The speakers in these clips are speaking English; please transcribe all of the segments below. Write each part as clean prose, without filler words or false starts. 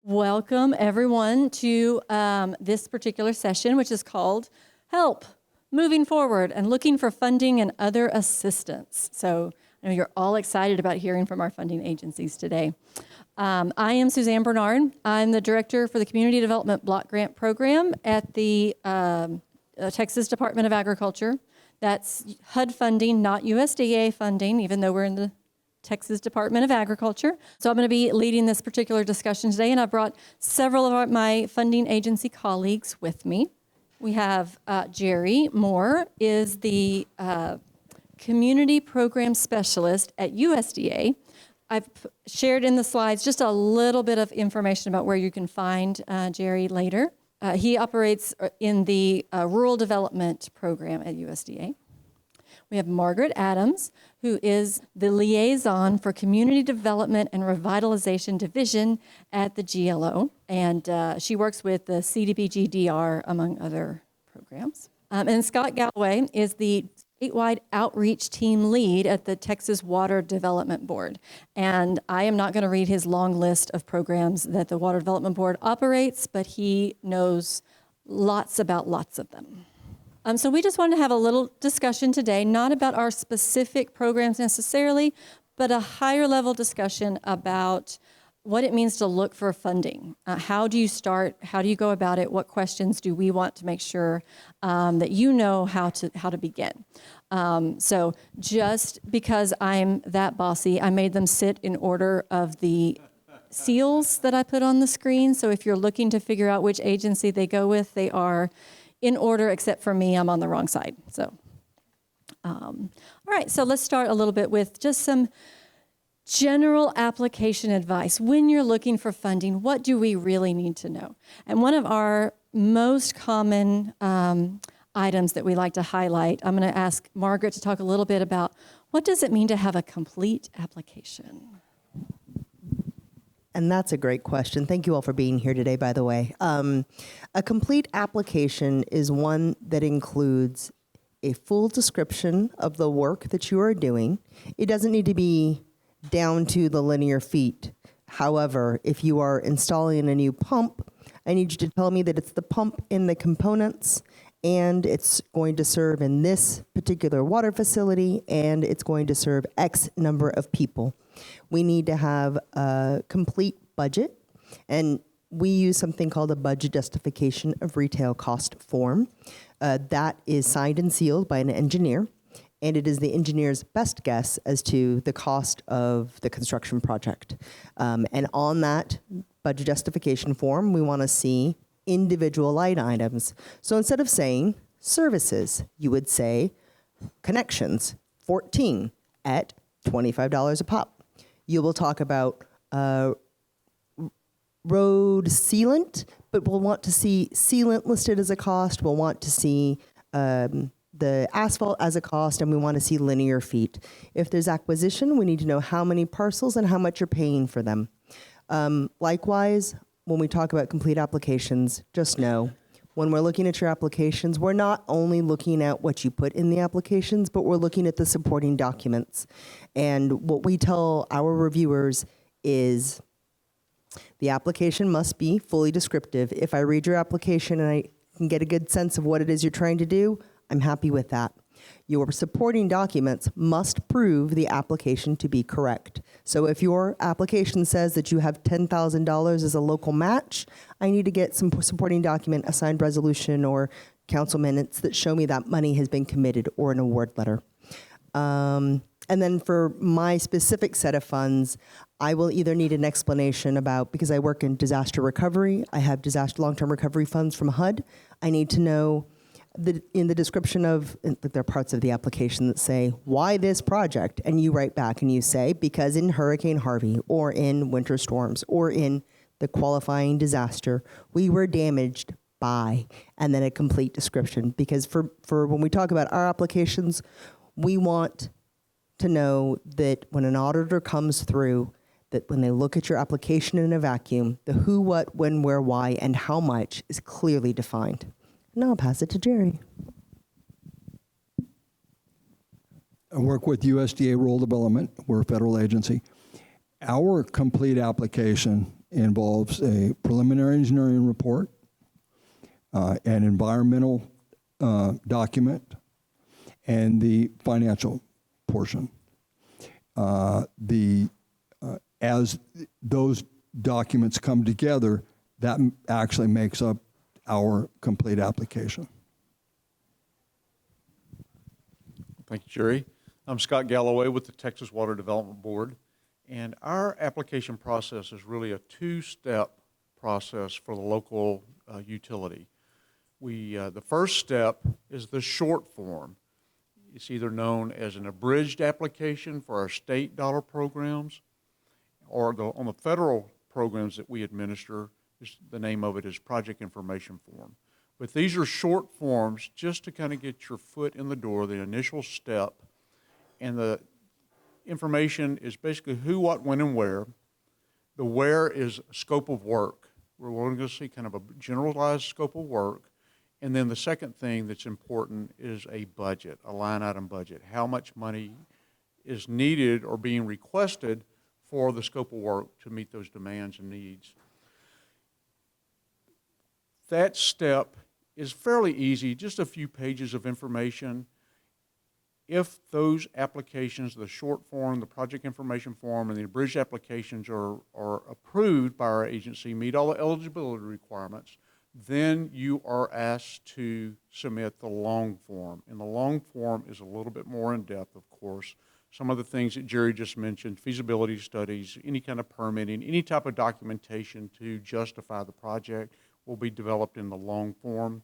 Welcome, everyone, to this particular session, which is called Help, Moving Forward and Looking for Funding and Other Assistance. So I know you're all excited about hearing from our funding agencies today. I am Suzanne Bernard. I'm the Director for the Community Development Block Grant Program at the Texas Department of Agriculture. That's HUD funding, not USDA funding, even though we're in the Texas Department of Agriculture. So I'm going to be leading this particular discussion today, and I brought several of my funding agency colleagues with me. We have Jerry Moore, is the Community Program Specialist at USDA. I've shared in the slides just a little bit of information about where you can find Jerry later. He operates in the Rural Development Program at USDA. We have Margaret Adams, who is the liaison for Community Development and Revitalization Division at the GLO, and she works with the CDBG-DR, among other programs. And Scott Galloway is the statewide outreach team lead at the Texas Water Development Board. And I am not going to read his long list of programs that the Water Development Board operates, but he knows lots about lots of them. So we just wanted to have a little discussion today, not about our specific programs necessarily, but a higher level discussion about what it means to look for funding. How do you start? How do you go about it? What questions do we want to make sure that you know how to begin? So just because I'm that bossy, I made them sit in order of the seals that I put on the screen. So if you're looking to figure out which agency they go with, they are in order, except for me, I'm on the wrong side. So, all right, so let's start a little bit with just some general application advice. When you're looking for funding, what do we really need to know? And one of our most common items that we like to highlight, I'm going to ask Margaret to talk a little bit about what does it mean to have a complete application? And that's a great question. Thank you all for being here today, by the way. A complete application is one that includes a full description of the work that you are doing. It doesn't need to be down to the linear feet. However, if you are installing a new pump, I need you to tell me that it's the pump in the components, and it's going to serve in this particular water facility, and it's going to serve X number of people. We need to have a complete budget, and we use something called a budget justification of retail cost form. That is signed and sealed by an engineer, and it is the engineer's best guess as to the cost of the construction project. And on that budget justification form, we want to see individual line items. So instead of saying services, you would say connections, 14 at $25 a pop. You will talk about road sealant, but we'll want to see sealant listed as a cost. We'll want to see the asphalt as a cost, and we want to see linear feet. If there's acquisition, we need to know how many parcels and how much you're paying for them. Likewise, when we talk about complete applications, just know when we're looking at your applications, we're not only looking at what you put in the applications, but we're looking at the supporting documents. And what we tell our reviewers is the application must be fully descriptive. If I read your application and I can get a good sense of what it is you're trying to do, I'm happy with that. Your supporting documents must prove the application to be correct. So if your application says that you have $10,000 as a local match, I need to get some supporting document, a signed resolution, or council minutes that show me that money has been committed, or an award letter. And then for my specific set of funds, I will either need an explanation about, because I work in disaster recovery, I have disaster long-term recovery funds from HUD. I need to know in the description of, there are parts of the application that say, why this project? And you write back and you say, because in Hurricane Harvey, or in winter storms, or in the qualifying disaster, we were damaged by, and then a complete description. Because for when we talk about our applications, we want to know that when an auditor comes through, that when they look at your application in a vacuum, the who, what, when, where, why, and how much is clearly defined. Now I'll pass it to Jerry. I work with USDA Rural Development. We're a federal agency. Our complete application involves a preliminary engineering report, an environmental document, and the financial portion. As those documents come together, that actually makes up our complete application. Thank you, Jerry. I'm Scott Galloway with the Texas Water Development Board, and our application process is really a two-step process for the local utility. The first step is the short form. It's either known as an abridged application for our state dollar programs, or on the federal programs that we administer, the name of it is project information form. But these are short forms just to kind of get your foot in the door, the initial step. And the information is basically who, what, when, and where. The where is scope of work. We're going to see kind of a generalized scope of work. And then the second thing that's important is a budget, a line item budget. How much money is needed or being requested for the scope of work to meet those demands and needs. That step is fairly easy, just a few pages of information. If those applications, the short form, the project information form, and the abridged applications are approved by our agency, meet all the eligibility requirements, then you are asked to submit the long form. And the long form is a little bit more in depth, of course. Some of the things that Jerry just mentioned, feasibility studies, any kind of permitting, any type of documentation to justify the project will be developed in the long form.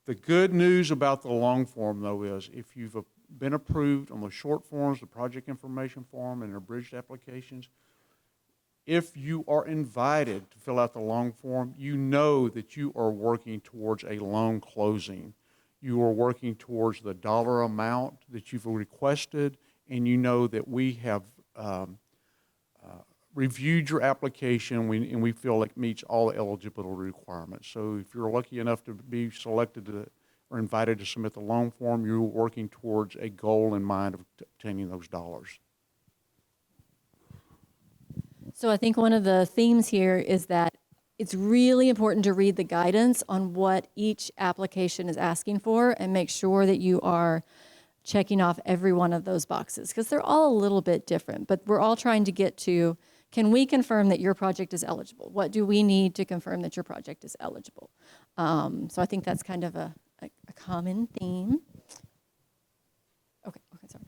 The good news about the long form, though, is if you've been approved on the short forms, the project information form, and abridged applications, if you are invited to fill out the long form, you know that you are working towards a loan closing. You are working towards the dollar amount that you've requested, and you know that we have reviewed your application and we feel it meets all the eligibility requirements. So if you're lucky enough to be selected or invited to submit the loan form, you're working towards a goal in mind of obtaining those dollars. So I think one of the themes here is that it's really important to read the guidance on what each application is asking for and make sure that you are checking off every one of those boxes, because they're all a little bit different, but we're all trying to get to, can we confirm that your project is eligible? What do we need to confirm that your project is eligible? So I think that's kind of a common theme. Okay, sorry.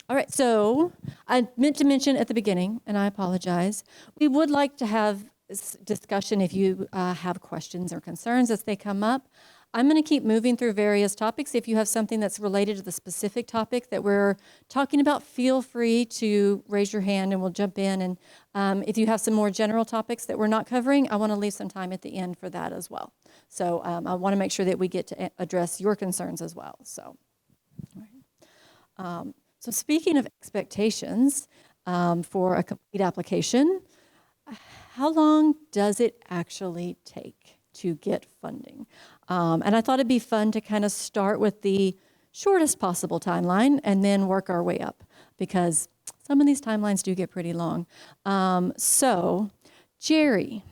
All right, so I meant to mention at the beginning, and I apologize, we would like to have this discussion if you have questions or concerns as they come up. I'm going to keep moving through various topics. If you have something that's related to the specific topic that we're talking about, feel free to raise your hand and we'll jump in. And if you have some more general topics that we're not covering, I want to leave some time at the end for that as well. So I want to make sure that we get to address your concerns as well. So, all right. So speaking of expectations for a complete application, how long does it actually take to get funding? And I thought it'd be fun to kind of start with the shortest possible timeline and then work our way up, because some of these timelines do get pretty long. So, Jerry,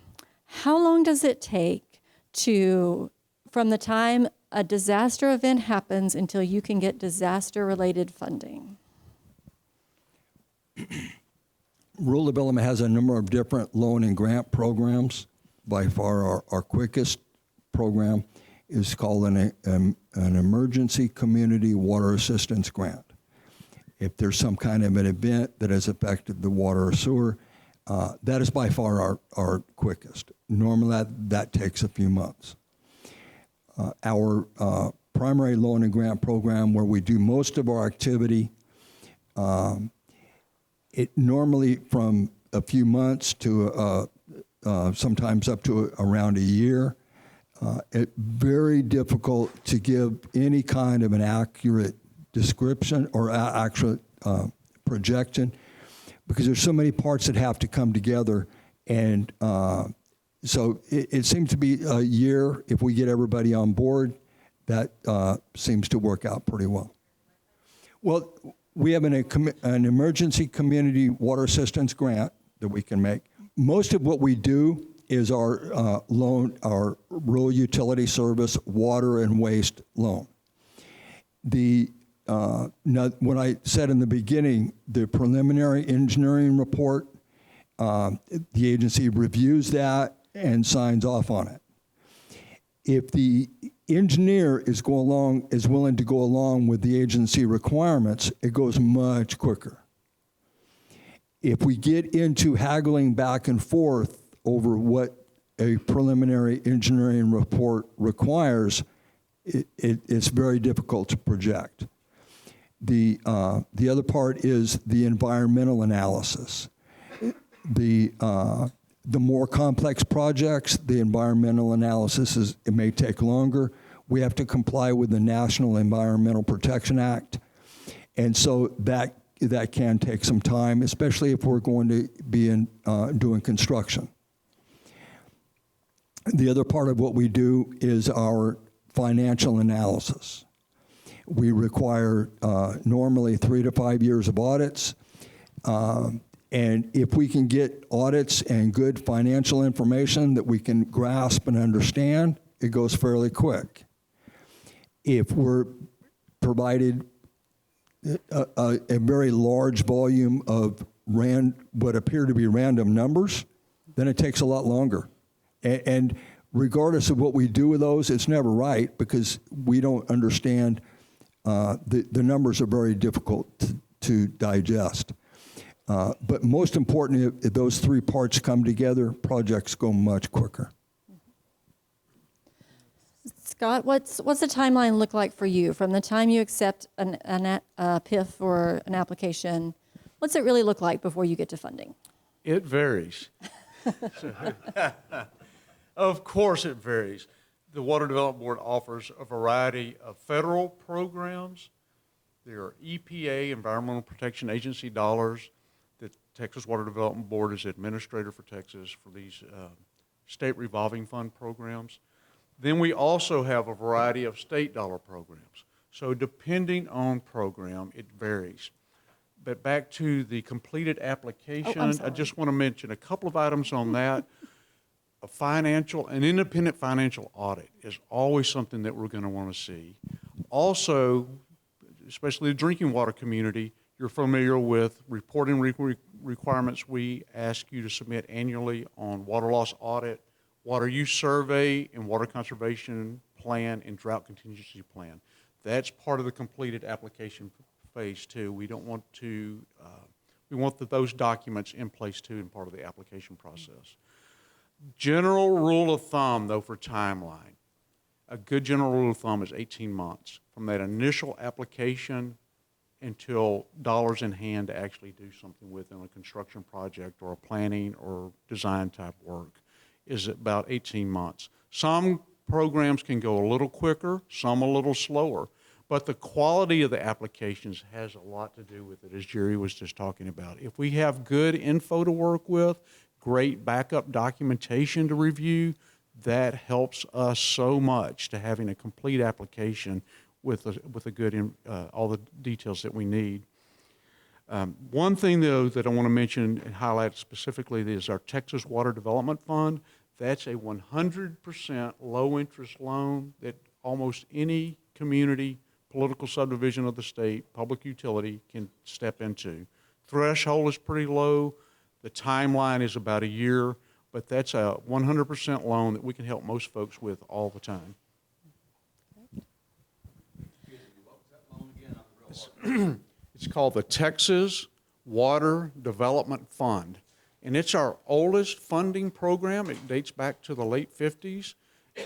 how long does it take from the time a disaster event happens until you can get disaster-related funding? Rural development has a number of different loan and grant programs. By far, our quickest program is called an emergency community water assistance grant. If there's some kind of an event that has affected the water or sewer, that is by far our quickest. Normally, that takes a few months. Our primary loan and grant program, where we do most of our activity, it normally from a few months to sometimes up to around a year. It's very difficult to give any kind of an accurate description or actual projection, because there's so many parts that have to come together. And so it seems to be a year. If we get everybody on board, that seems to work out pretty well. Well, we have an emergency community water assistance grant that we can make. most of what we do is our loan, our rural utility service, water and waste loan. Now, when I said in the beginning, the preliminary engineering report, the agency reviews that and signs off on it. If the engineer is willing to go along with the agency requirements, it goes much quicker. If we get into haggling back and forth over what a preliminary engineering report requires, it's very difficult to project. The other part is the environmental analysis. The more complex projects, the environmental analysis it may take longer. We have to comply with the National Environmental Protection Act, and so that can take some time, especially if we're going to be doing construction. The other part of what we do is our financial analysis. We require normally 3 to 5 years of audits. And if we can get audits and good financial information that we can grasp and understand, it goes fairly quick. If we're provided a very large volume of what appear to be random numbers, then it takes a lot longer. And regardless of what we do with those, it's never right because we don't understand. The numbers are very difficult to digest. But most importantly, if those three parts come together, projects go much quicker. Scott, what's the timeline look like for you from the time you accept a PIF or an application? What's it really look like before you get to funding? It varies. Of course it varies. The Water Development Board offers a variety of federal programs. There are EPA, Environmental Protection Agency dollars. The Texas Water Development Board is administrator for Texas for these state revolving fund programs. Then we also have a variety of state dollar programs. So depending on program, it varies. But back to the completed application, I just want to mention a couple of items on that. An independent financial audit is always something that we're going to want to see. Also, especially the drinking water community, you're familiar with reporting requirements we ask you to submit annually on water loss audit, water use survey, and water conservation plan and drought contingency plan. That's part of the completed application phase too. We don't want to, we want those documents in place too and part of the application process. General rule of thumb though for timeline, a good general rule of thumb is 18 months from that initial application until dollars in hand to actually do something with in a construction project or a planning or design type work is about 18 months. Some programs can go a little quicker, some a little slower, but the quality of the applications has a lot to do with it, as Jerry was just talking about. If we have good info to work with, great backup documentation to review, that helps us so much to having a complete application with a good, all the details that we need. One thing though that I want to mention and highlight specifically is our Texas Water Development Fund. That's a 100% low interest loan that almost any community, political subdivision of the state, public utility can step into. Threshold is pretty low. The timeline is about a year, but that's a 100% loan that we can help most folks with all the time. It's called the Texas Water Development Fund, and it's our oldest funding program. It dates back to the late 50s,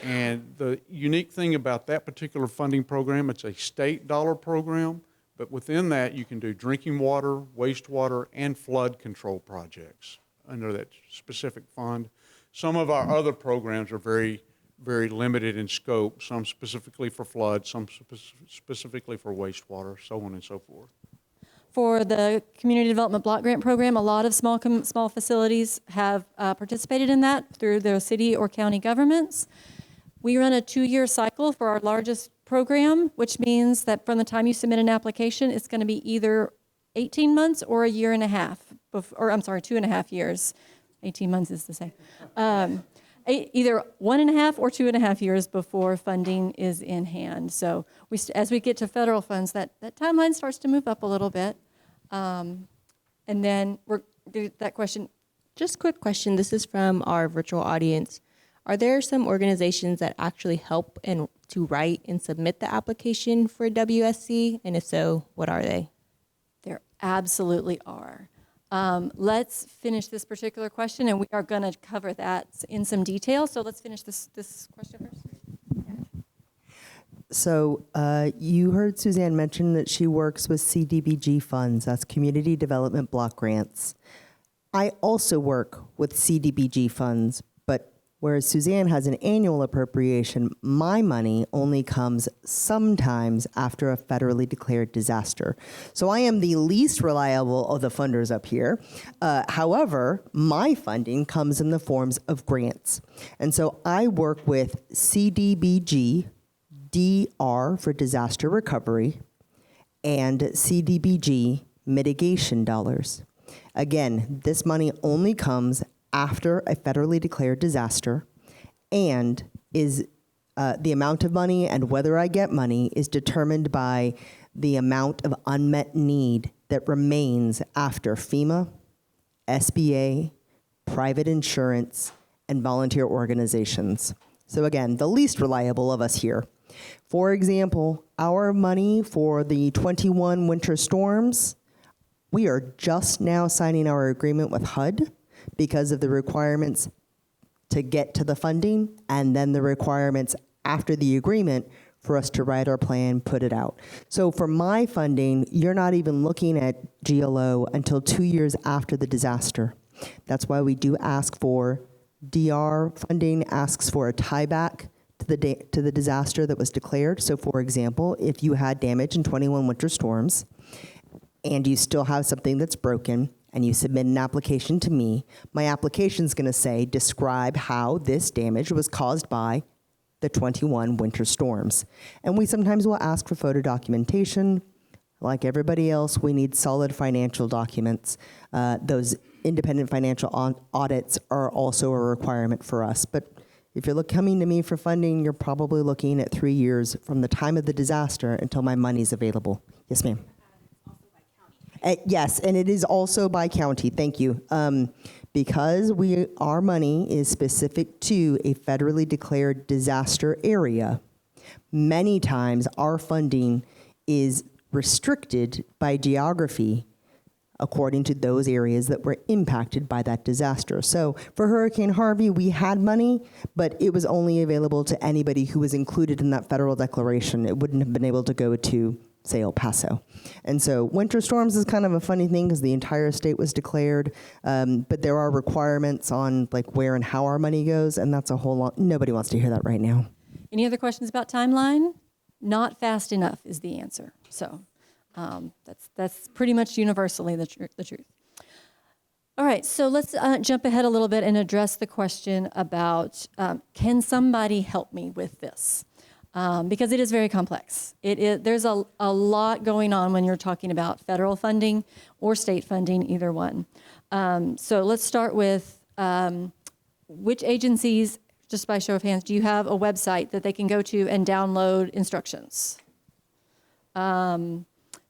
and the unique thing about that particular funding program, it's a state dollar program, but within that you can do drinking water, wastewater, and flood control projects under that specific fund. Some of our other programs are very limited in scope, some specifically for flood, some specifically for wastewater, so on and so forth. For the Community Development Block Grant Program, a lot of small facilities have participated in that through their city or county governments. We run a 2-year cycle for our largest program, which means that from the time you submit an application, it's going to be either 18 months or a year and a half, or I'm sorry, 2.5 years. 18 months is the same. Either 1.5 or 2.5 years before funding is in hand. So as we get to federal funds, that timeline starts to move up a little bit. And then that question. Just a quick question. This is from our virtual audience. Are there some organizations that actually help and to write and submit the application for WSC? And if so, what are they? There absolutely are. Let's finish this particular question, and we are going to cover that in some detail. So let's finish this question first. So you heard Suzanne mention that she works with CDBG funds. That's Community Development Block Grants. I also work with CDBG funds, but whereas Suzanne has an annual appropriation, my money only comes sometimes after a federally declared disaster. So I am the least reliable of the funders up here. However, my funding comes in the forms of grants. And so I work with CDBG, DR for disaster recovery, and CDBG mitigation dollars. Again, this money only comes after a federally declared disaster, and is the amount of money and whether I get money is determined by the amount of unmet need that remains after FEMA, SBA, private insurance, and volunteer organizations. So again, the least reliable of us here. For example, our money for the 21 winter storms, we are just now signing our agreement with HUD because of the requirements to get to the funding and then the requirements after the agreement for us to write our plan, put it out. So for my funding, you're not even looking at GLO until 2 years after the disaster. That's why we do ask for DR funding, asks for a tieback to the disaster that was declared. So for example, if you had damage in 21 winter storms, and you still have something that's broken, and you submit an application to me, my application is going to say, describe how this damage was caused by the 21 winter storms. And we sometimes will ask for photo documentation. Like everybody else, we need solid financial documents. Those independent financial audits are also a requirement for us. But if you're coming to me for funding, you're probably looking at 3 years from the time of the disaster until my money's available. Yes, ma'am. Yes, and it is also by county. Thank you. Because our money is specific to a federally declared disaster area, many times our funding is restricted by geography according to those areas that were impacted by that disaster. So for Hurricane Harvey, we had money, but it was only available to anybody who was included in that federal declaration. It wouldn't have been able to go to, say, El Paso. And so winter storms is kind of a funny thing because the entire state was declared, but there are requirements on like where and how our money goes, and that's a whole lot. Nobody wants to hear that right now. Any other questions about timeline? Not fast enough is the answer. So that's pretty much universally the truth. All right, so let's jump ahead a little bit and address the question about can somebody help me with this? Because it is very complex. There's a lot going on when you're talking about federal funding or state funding, either one. So let's start with which agencies, just by show of hands, do you have a website that they can go to and download instructions?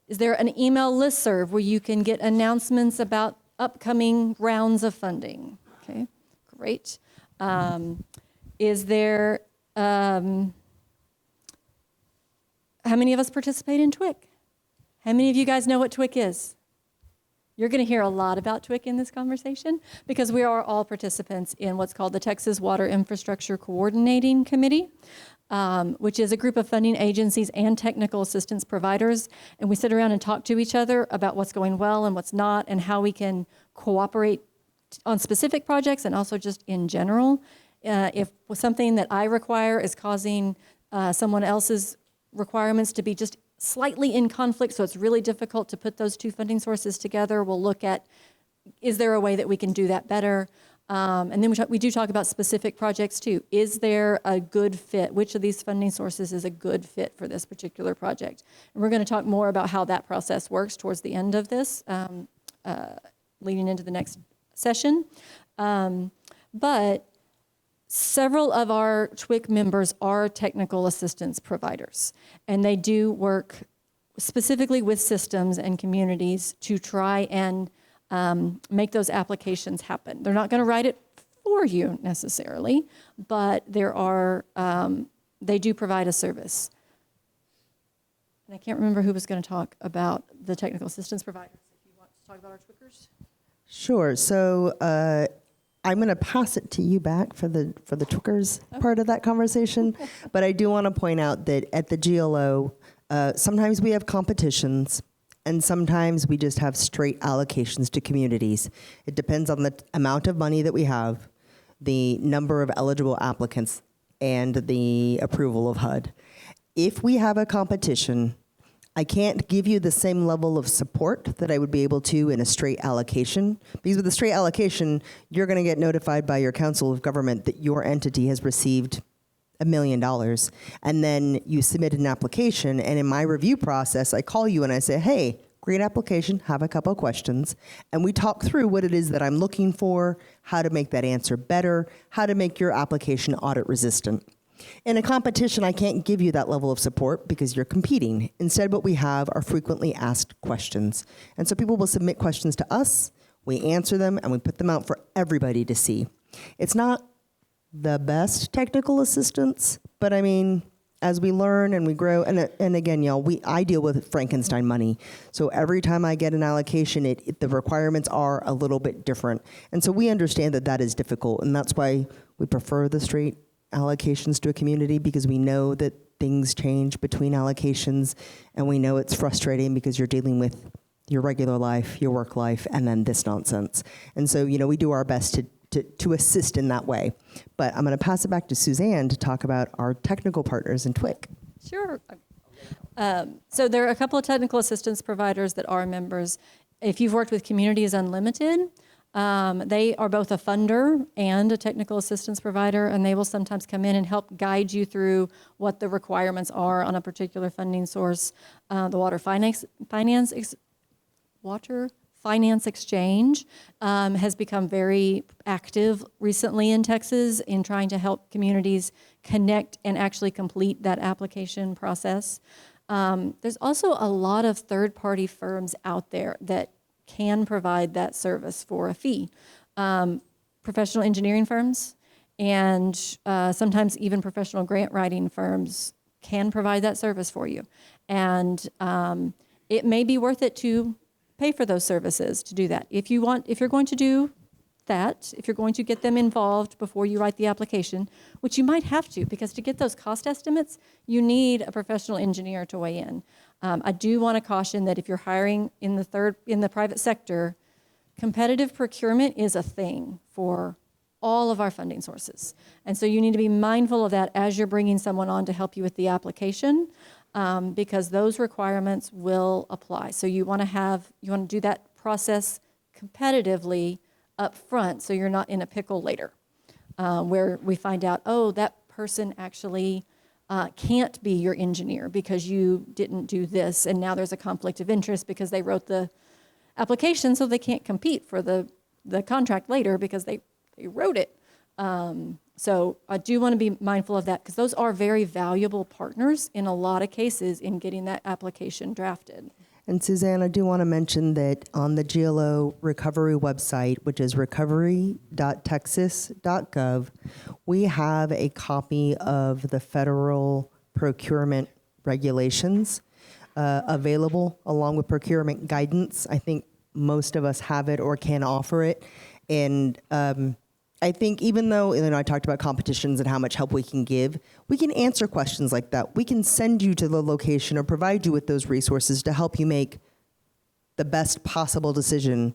Is there an email listserv where you can get announcements about upcoming rounds of funding? Okay, great. Is there... how many of us participate in TWIC? How many of you guys know what TWIC is? You're going to hear a lot about TWIC in this conversation because we are all participants in what's called the Texas Water Infrastructure Coordinating Committee, which is a group of funding agencies and technical assistance providers. And we sit around and talk to each other about what's going well and what's not and how we can cooperate on specific projects and also just in general. If something that I require is causing someone else's requirements to be just slightly in conflict, so it's really difficult to put those two funding sources together. We'll look at, is there a way that we can do that better? And then we do talk about specific projects too. Is there a good fit? Which of these funding sources is a good fit for this particular project? And we're going to talk more about how that process works towards the end of this, leading into the next session. But several of our TWIC members are technical assistance providers, and they do work specifically with systems and communities to try and make those applications happen. They're not going to write it for you necessarily, but they do provide a service. And I can't remember who was going to talk about the technical assistance providers. If you want to talk about our TWICers. Sure. So I'm going to pass it to you back for the TWICers part of that conversation. But I do want to point out that at the GLO, sometimes we have competitions, and sometimes we just have straight allocations to communities. It depends on the amount of money that we have, the number of eligible applicants, and the approval of HUD. If we have a competition, I can't give you the same level of support that I would be able to in a straight allocation, because with a straight allocation, you're going to get notified by your council of government that your entity has received $1 million. And then you submit an application, and in my review process, I call you and I say, hey, great application, have a couple of questions. And we talk through what it is that I'm looking for, how to make that answer better, how to make your application audit resistant. In a competition, I can't give you that level of support because you're competing. Instead, what we have are frequently asked questions. And so people will submit questions to us, we answer them, and we put them out for everybody to see. It's not the best technical assistance, but I mean, as we learn and we grow, and again, y'all, I deal with Frankenstein money. So every time I get an allocation, the requirements are a little bit different. And so we understand that is difficult, and that's why we prefer the straight allocations to a community, because we know that things change between allocations, and we know it's frustrating because you're dealing with your regular life, your work life, and then this nonsense. And so, we do our best to assist in that way. But I'm going to pass it back to Suzanne to talk about our technical partners in TWIC. Sure. So there are a couple of technical assistance providers that are members. If you've worked with Communities Unlimited, they are both a funder and a technical assistance provider, and they will sometimes come in and help guide you through what the requirements are on a particular funding source. The Water Finance Exchange has become very active recently in Texas in trying to help communities connect and actually complete that application process. There's also a lot of third-party firms out there that can provide that service for a fee. Professional engineering firms and sometimes even professional grant writing firms can provide that service for you. And it may be worth it to pay for those services to do that. If you're going to do that, if you're going to get them involved before you write the application, which you might have to, because to get those cost estimates, you need a professional engineer to weigh in. I do want to caution that if you're hiring in the private sector, competitive procurement is a thing for all of our funding sources. And so you need to be mindful of that as you're bringing someone on to help you with the application, because those requirements will apply. So you want to do that process competitively up front, so you're not in a pickle later, where we find out, oh, that person actually can't be your engineer because you didn't do this, and now there's a conflict of interest because they wrote the application, so they can't compete for the contract later because they wrote it. So I do want to be mindful of that, because those are very valuable partners in a lot of cases in getting that application drafted. And Suzanne, I do want to mention that on the GLO recovery website, which is recovery.texas.gov, we have a copy of the federal procurement regulations available, along with procurement guidance. I think most of us have it or can offer it. And I think even though, I talked about competitions and how much help we can give, we can answer questions like that. We can send you to the location or provide you with those resources to help you make the best possible decision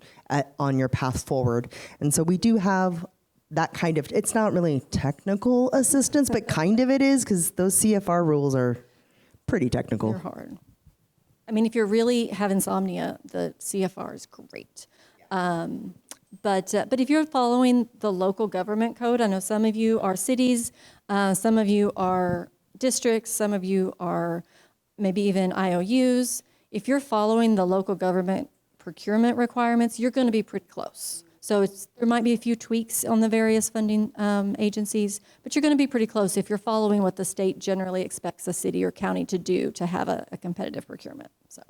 on your path forward. And so we do have that kind of, it's not really technical assistance, but kind of it is, because those CFR rules are pretty technical. They're hard. I mean, if you really have insomnia, the CFR is great. But if you're following the local government code, I know some of you are cities, some of you are districts, some of you are maybe even IOUs. If you're following the local government procurement requirements, you're going to be pretty close. So there might be a few tweaks on the various funding agencies, but you're going to be pretty close if you're following what the state generally expects a city or county to do to have a competitive procurement. So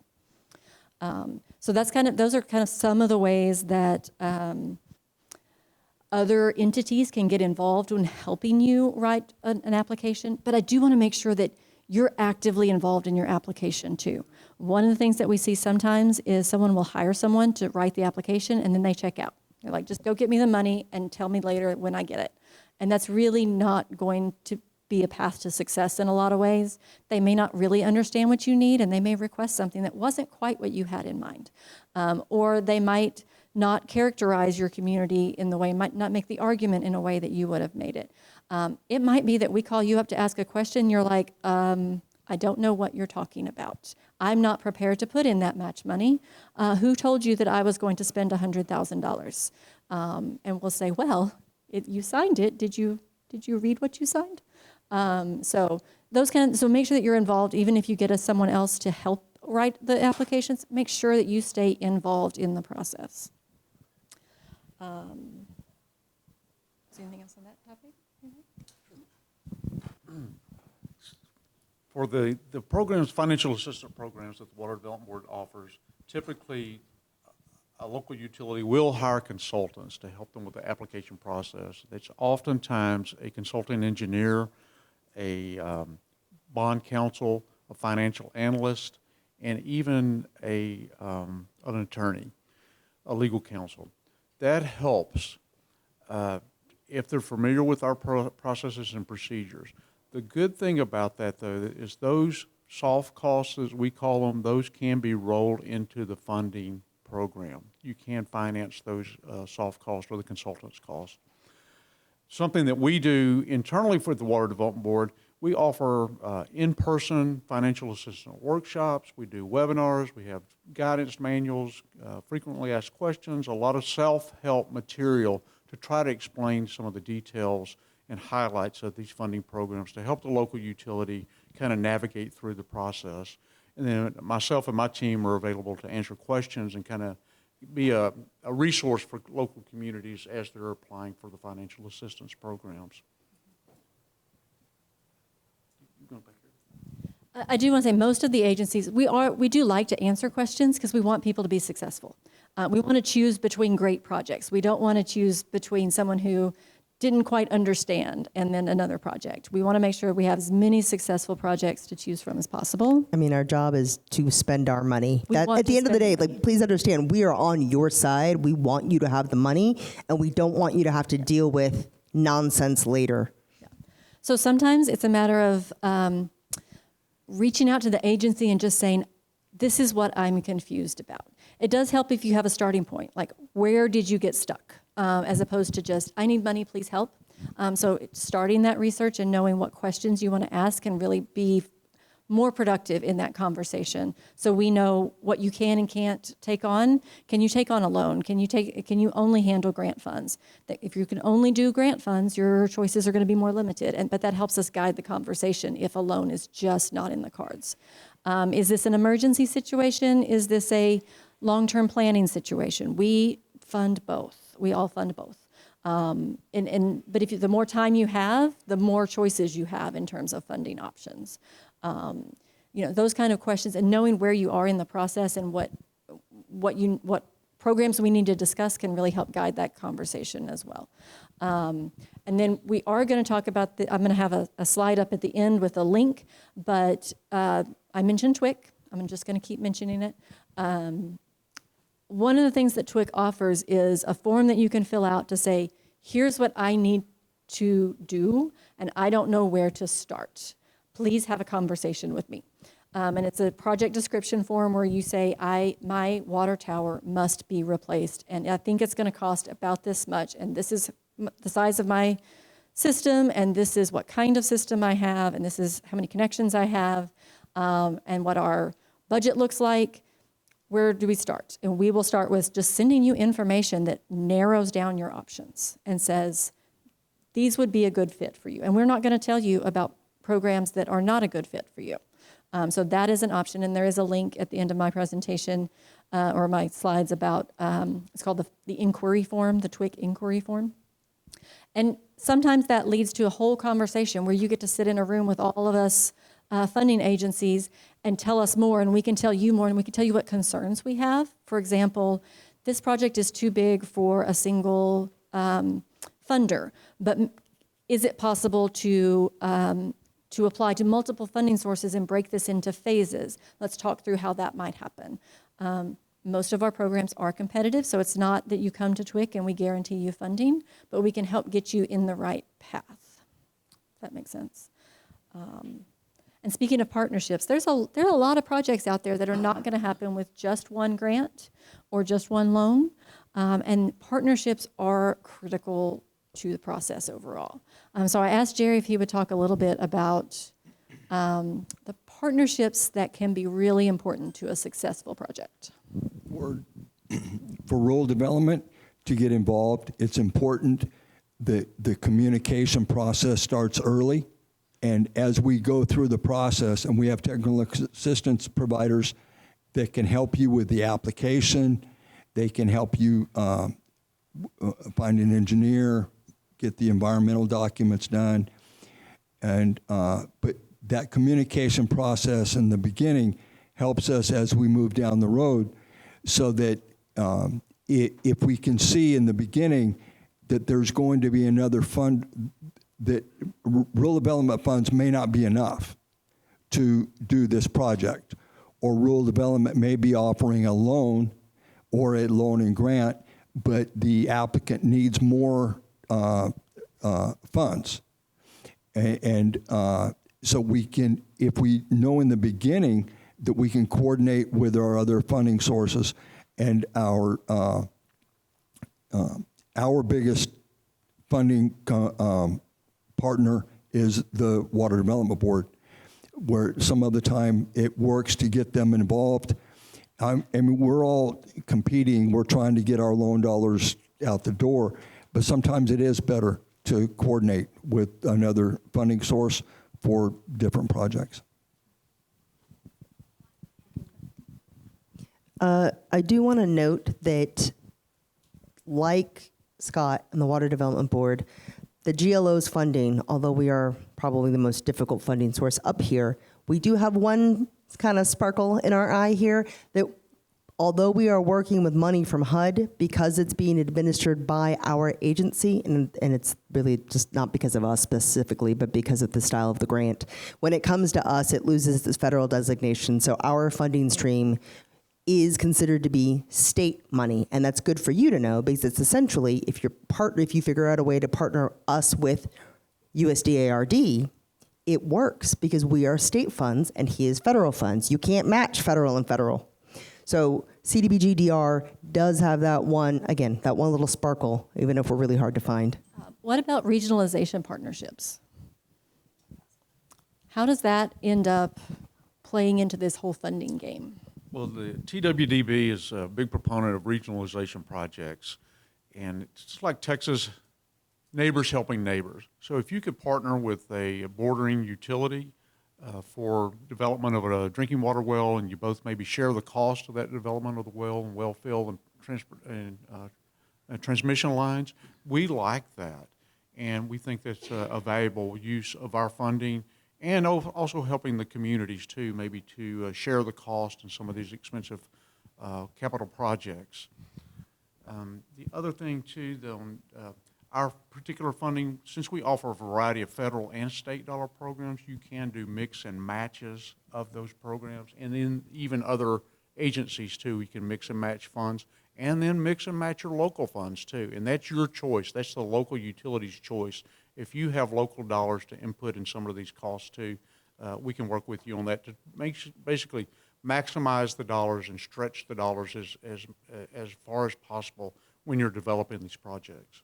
those are kind of some of the ways that other entities can get involved in helping you write an application. But I do want to make sure that you're actively involved in your application too. One of the things that we see sometimes is someone will hire someone to write the application and then they check out. They're like, just go get me the money and tell me later when I get it. And that's really not going to be a path to success in a lot of ways. They may not really understand what you need and they may request something that wasn't quite what you had in mind. Or they might not characterize your community in the way, might not make the argument in a way that you would have made it. It might be that we call you up to ask a question, you're like, I don't know what you're talking about. I'm not prepared to put in that match money. Who told you that I was going to spend $100,000? And we'll say, well, you signed it. Did you read what you signed? So make sure that you're involved, even if you get someone else to help write the applications, make sure that you stay involved in the process. Is there anything else on that topic? For the programs, financial assistance programs that the Water Development Board offers, typically a local utility will hire consultants to help them with the application process. It's oftentimes a consulting engineer, a bond counsel, a financial analyst, and even an attorney, a legal counsel. That helps if they're familiar with our processes and procedures. The good thing about that, though, is those soft costs, as we call them, those can be rolled into the funding program. You can finance those soft costs or the consultant's costs. Something that we do internally for the Water Development Board, we offer in-person financial assistance workshops. We do webinars. We have guidance manuals, frequently asked questions, a lot of self-help material to try to explain some of the details and highlights of these funding programs to help the local utility kind of navigate through the process. And then myself and my team are available to answer questions and kind of be a resource for local communities as they're applying for the financial assistance programs. I do want to say most of the agencies, we do like to answer questions because we want people to be successful. We want to choose between great projects. We don't want to choose between someone who didn't quite understand and then another project. We want to make sure we have as many successful projects to choose from as possible. I mean, our job is to spend our money. We want At the to end of the day, spend money. like, please understand, we are on your side. We want you to have the money, and we don't want you to have to deal with nonsense later. So sometimes it's a matter of reaching out to the agency and just saying, this is what I'm confused about. It does help if you have a starting point, like where did you get stuck, as opposed to just, I need money, please help. So starting that research and knowing what questions you want to ask can really be more productive in that conversation. So we know what you can and can't take on. Can you take on a loan? Can you only handle grant funds? If you can only do grant funds, your choices are going to be more limited. But that helps us guide the conversation if a loan is just not in the cards. Is this an emergency situation? Is this a long-term planning situation? We fund both. We all fund both. But the more time you have, the more choices you have in terms of funding options. Those kind of questions, and knowing where you are in the process and what programs we need to discuss can really help guide that conversation as well. And then we are going to talk about I'm going to have a slide up at the end with a link, but I mentioned TWIC. I'm just going to keep mentioning it. One of the things that TWIC offers is a form that you can fill out to say, here's what I need to do, and I don't know where to start. Please have a conversation with me. And it's a project description form where you say, my water tower must be replaced, and I think it's going to cost about this much, and this is the size of my system, and this is what kind of system I have, and this is how many connections I have, and what our budget looks like. Where do we start? And we will start with just sending you information that narrows down your options and says, these would be a good fit for you. And we're not going to tell you about programs that are not a good fit for you. So that is an option, and there is a link at the end of my presentation or my slides about, it's called the inquiry form, the TWIC inquiry form. And sometimes that leads to a whole conversation where you get to sit in a room with all of us funding agencies and tell us more, and we can tell you more, and we can tell you what concerns we have. For example, this project is too big for a single funder, but is it possible to apply to multiple funding sources and break this into phases? Let's talk through how that might happen. Most of our programs are competitive, so it's not that you come to TWIC and we guarantee you funding, but we can help get you in the right path. If that makes sense. And speaking of partnerships, there are a lot of projects out there that are not going to happen with just one grant or just one loan, and partnerships are critical to the process overall. So I asked Jerry if he would talk a little bit about the partnerships that can be really important to a successful project. For rural development to get involved, it's important that the communication process starts early. And as we go through the process, and we have technical assistance providers that can help you with the application, they can help you find an engineer, get the environmental documents done. And but that communication process in the beginning helps us as we move down the road, so that if we can see in the beginning that there's going to be another fund, that rural development funds may not be enough to do this project, or rural development may be offering a loan or a loan and grant, but the applicant needs more funds. And so we can, if we know in the beginning that we can coordinate with our other funding sources, and our biggest funding partner is the Water Development Board, where some of the time it works to get them involved. I mean, we're all competing. We're trying to get our loan dollars out the door, but sometimes it is better to coordinate with another funding source for different projects. I do want to note that, like Scott and the Water Development Board, the GLO's funding, although we are probably the most difficult funding source up here, we do have one kind of sparkle in our eye here, that although we are working with money from HUD, because it's being administered by our agency, and it's really just not because of us specifically, but because of the style of the grant, when it comes to us, it loses its federal designation. So our funding stream is considered to be state money, and that's good for you to know, because it's essentially, if you figure out a way to partner us with USDARD, it works because we are state funds and he is federal funds. You can't match federal and federal. So CDBG-DR does have that one little sparkle, even if we're really hard to find. What about regionalization partnerships? How does that end up playing into this whole funding game? Well, the TWDB is a big proponent of regionalization projects, and it's like Texas, neighbors helping neighbors. So if you could partner with a bordering utility for development of a drinking water well, and you both maybe share the cost of that development of the well and well fill and transmission lines, we like that. And we think that's a valuable use of our funding, and also helping the communities too, maybe to share the cost in some of these expensive capital projects. The other thing too, though, our particular funding, since we offer a variety of federal and state dollar programs, you can do mix and matches of those programs, and then even other agencies too. We can mix and match funds, and then mix and match your local funds too, and that's your choice. That's the local utility's choice. If you have local dollars to input in some of these costs too, we can work with you on that to basically maximize the dollars and stretch the dollars as far as possible when you're developing these projects.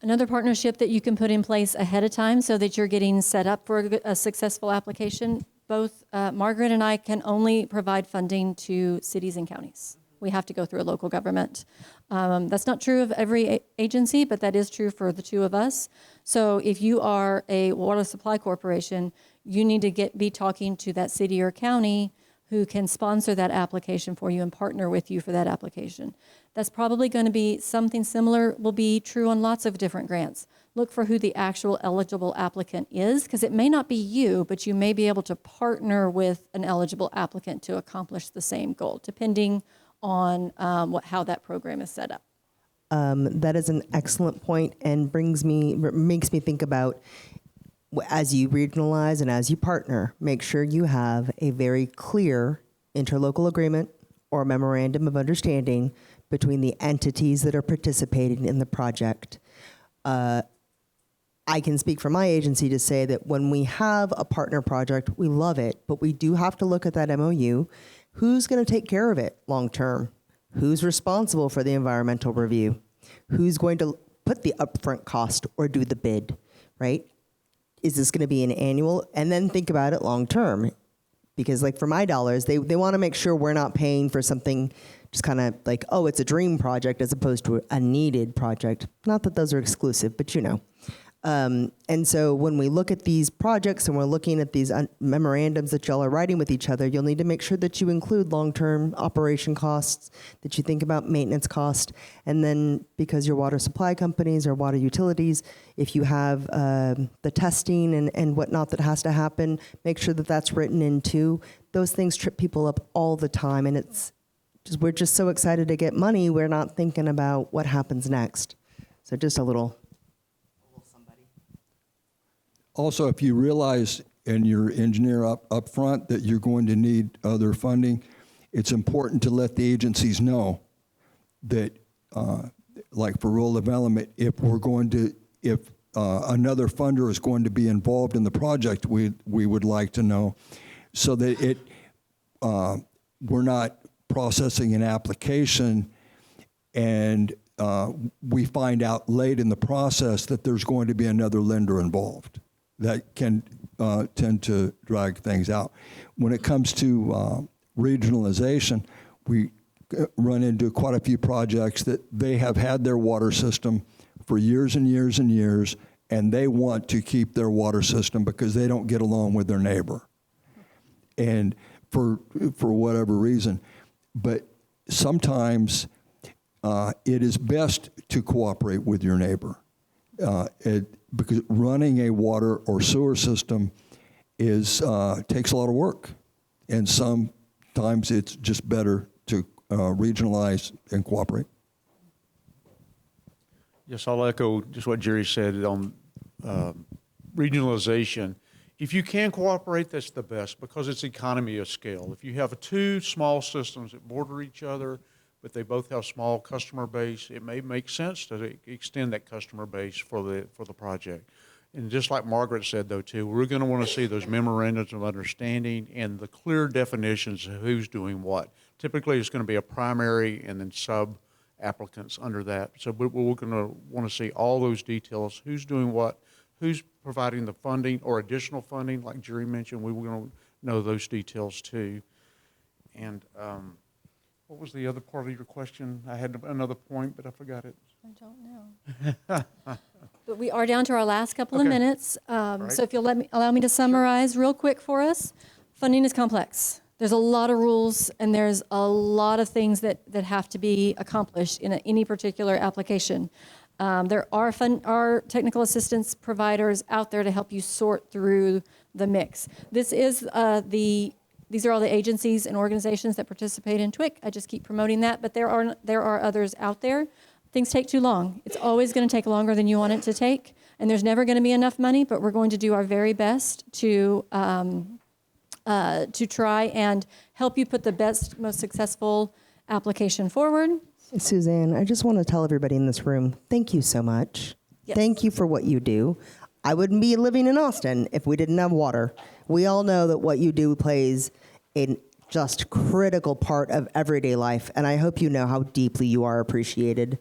Another partnership that you can put in place ahead of time so that you're getting set up for a successful application. Both Margaret and I can only provide funding to cities and counties. We have to go through a local government. That's not true of every agency, but that is true for the two of us. So if you are a water supply corporation, you need to be talking to that city or county who can sponsor that application for you and partner with you for that application. That's probably going to be something similar will be true on lots of different grants. Look for who the actual eligible applicant is, because it may not be you, but you may be able to partner with an eligible applicant to accomplish the same goal, depending on how that program is set up. That is an excellent point and makes me think about, as you regionalize and as you partner, make sure you have a very clear interlocal agreement or memorandum of understanding between the entities that are participating in the project. I can speak for my agency to say that when we have a partner project, we love it, but we do have to look at that MOU. Who's going to take care of it long term? Who's responsible for the environmental review? Who's going to put the upfront cost or do the bid, right? Is this going to be an annual? And then think about it long term. Because like for my dollars, they want to make sure we're not paying for something just kind of like, oh, it's a dream project as opposed to a needed project. Not that those are exclusive, but you know. And so when we look at these projects and we're looking at these memorandums that y'all are writing with each other, you'll need to make sure that you include long-term operation costs, that you think about maintenance cost, and then because your water supply companies or water utilities, if you have the testing and whatnot that has to happen, make sure that that's written in too. Those things trip people up all the time, and we're just so excited to get money, we're not thinking about what happens next. So just a little. Also, if you realize and your engineer up front that you're going to need other funding, it's important to let the agencies know that, like for rural development, if another funder is going to be involved in the project, we would like to know, so that we're not processing an application and we find out late in the process that there's going to be another lender involved. That can tend to drag things out. When it comes to regionalization, we run into quite a few projects that they have had their water system for years and years and years, and they want to keep their water system because they don't get along with their neighbor, and for whatever reason. But sometimes it is best to cooperate with your neighbor. Because running a water or sewer system takes a lot of work, and sometimes it's just better to regionalize and cooperate. Yes, I'll echo just what Jerry said on regionalization. If you can cooperate, that's the best, because it's economy of scale. If you have two small systems that border each other, but they both have small customer base, it may make sense to extend that customer base for the project. And just like Margaret said, though, too, we're going to want to see those memorandums of understanding and the clear definitions of who's doing what. Typically, it's going to be a primary and then sub-applicants under that. So we're going to want to see all those details, who's doing what, who's providing the funding or additional funding, like Jerry mentioned. We were going to know those details, too. And what was the other part of your question? I had another point, but I forgot it. I don't know. But we are down to our last couple of minutes. So if you'll allow me to summarize real quick for us. Funding is complex. There's a lot of rules, and there's a lot of things that have to be accomplished in any particular application. There are technical assistance providers out there to help you sort through the mix. These are all the agencies and organizations that participate in TWIC. I just keep promoting that, but there are others out there. Things take too long. It's always going to take longer than you want it to take, and there's never going to be enough money, but we're going to do our very best to try and help you put the best, most successful application forward. Suzanne, I just want to tell everybody in this room, thank you so much. Yes. Thank you for what you do. I wouldn't be living in Austin if we didn't have water. We all know that what you do plays a just critical part of everyday life, and I hope you know how deeply you are appreciated.